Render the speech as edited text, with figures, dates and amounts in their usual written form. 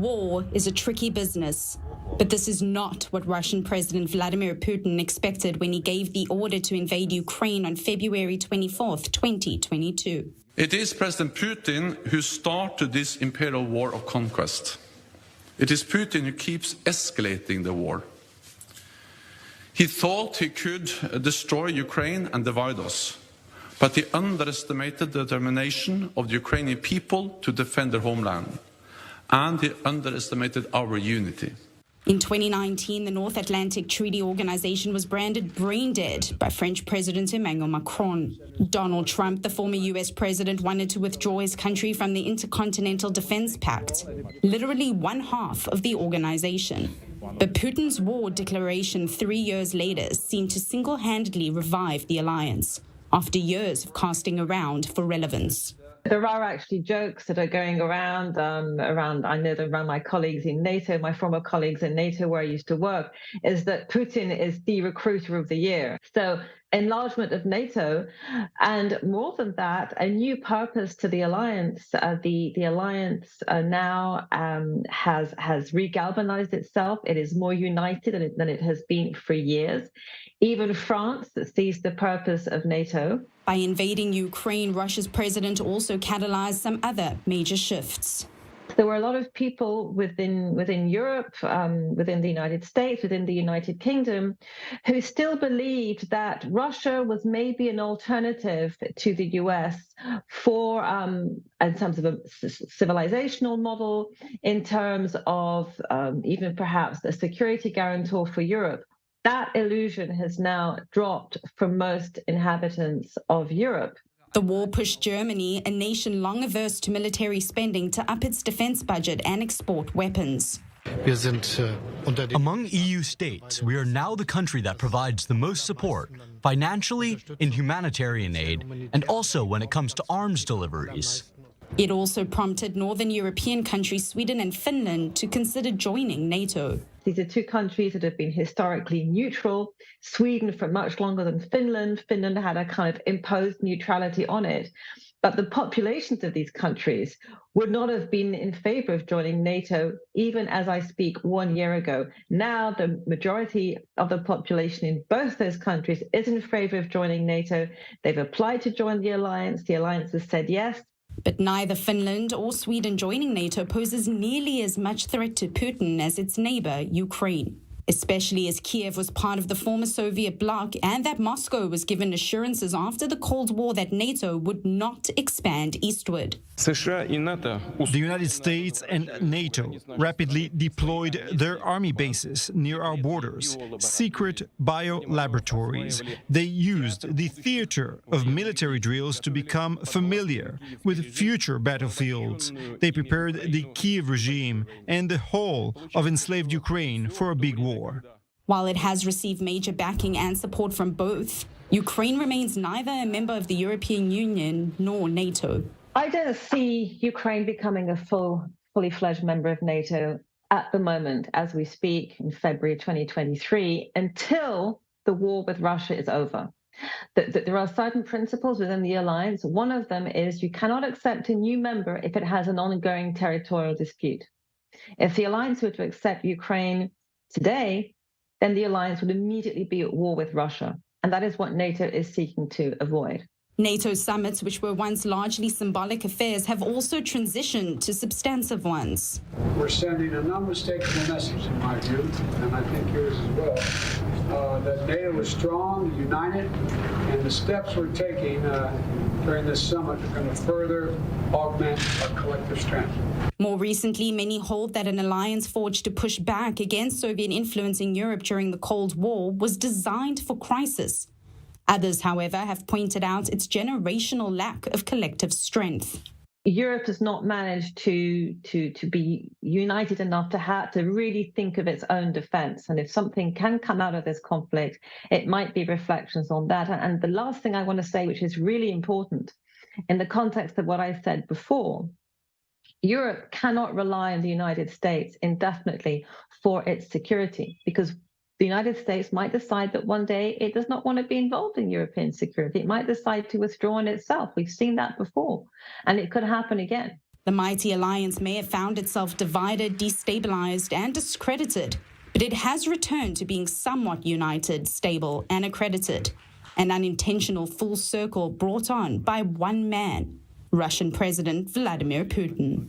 War is a tricky business, but this is not what Russian President Vladimir Putin expected when he gave the order to invade Ukraine on February 24th, 2022. It is President Putin who started this imperial war of conquest. It is Putin who keeps escalating the war. He thought he could destroy Ukraine and divide us, but he underestimated the determination of the Ukrainian people to defend their homeland, and he underestimated our unity. In 2019, the North Atlantic Treaty Organization was branded brain dead by French President Emmanuel Macron. Donald Trump, the former US president, wanted to withdraw his country from the Intercontinental Defense Pact, literally one half of the organization. But Putin's war declaration 3 years later seemed to single-handedly revive the alliance, after years of casting around for relevance. There are actually jokes that are going around, I know that around my colleagues in NATO, my former colleagues in NATO where I used to work, is that Putin is the recruiter of the year. So enlargement of NATO, and more than that, a new purpose to the alliance. The alliance now has regalvanized itself. It is more united than it has been for years. Even France sees the purpose of NATO. By invading Ukraine, Russia's president also catalyzed some other major shifts. There were a lot of people within Europe, within the United States, within the United Kingdom, who still believed that Russia was maybe an alternative to the US for, in terms of a civilizational model, in terms of even perhaps a security guarantor for Europe. That illusion has now dropped for most inhabitants of Europe. The war pushed Germany, a nation long averse to military spending, to up its defense budget and export weapons. Among EU states, we are now the country that provides the most support, financially, in humanitarian aid, and also when it comes to arms deliveries. It also prompted Northern European countries Sweden and Finland to consider joining NATO. These are two countries that have been historically neutral. Sweden for much longer than Finland. Finland had a kind of imposed neutrality on it. But the populations of these countries would not have been in favor of joining NATO, even as I speak 1 year ago. Now, the majority of the population in both those countries is in favor of joining NATO. They've applied to join the alliance. The alliance has said yes. But neither Finland or Sweden joining NATO poses nearly as much threat to Putin as its neighbor, Ukraine, especially as Kiev was part of the former Soviet bloc and that Moscow was given assurances after the Cold War that NATO would not expand eastward. The United States and NATO rapidly deployed their army bases near our borders, secret bio-laboratories. They used the theater of military drills to become familiar with future battlefields. They prepared the Kiev regime and the whole of enslaved Ukraine for a big war. While it has received major backing and support from both, Ukraine remains neither a member of the European Union nor NATO. I don't see Ukraine becoming a fully fledged member of NATO at the moment, as we speak in February 2023, until the war with Russia is over. There are certain principles within the alliance. One of them is you cannot accept a new member if it has an ongoing territorial dispute. If the alliance were to accept Ukraine today, then the alliance would immediately be at war with Russia. And that is what NATO is seeking to avoid. NATO summits, which were once largely symbolic affairs, have also transitioned to substantive ones. We're sending an unmistakable message, in my view, and I think yours as well, that NATO is strong, united, and the steps we're taking during this summit are going to further augment our collective strength. More recently, many hold that an alliance forged to push back against Soviet influence in Europe during the Cold War was designed for crisis. Others, however, have pointed out its generational lack of collective strength. Europe has not managed to be united enough to really think of its own defense. And if something can come out of this conflict, it might be reflections on that. And the last thing I want to say, which is really important in the context of what I said before, Europe cannot rely on the United States indefinitely for its security, because the United States might decide that one day it does not want to be involved in European security. It might decide to withdraw on itself. We've seen that before, and it could happen again. The mighty alliance may have found itself divided, destabilized, and discredited, but it has returned to being somewhat united, stable, and accredited. An unintentional full circle brought on by one man, Russian President Vladimir Putin.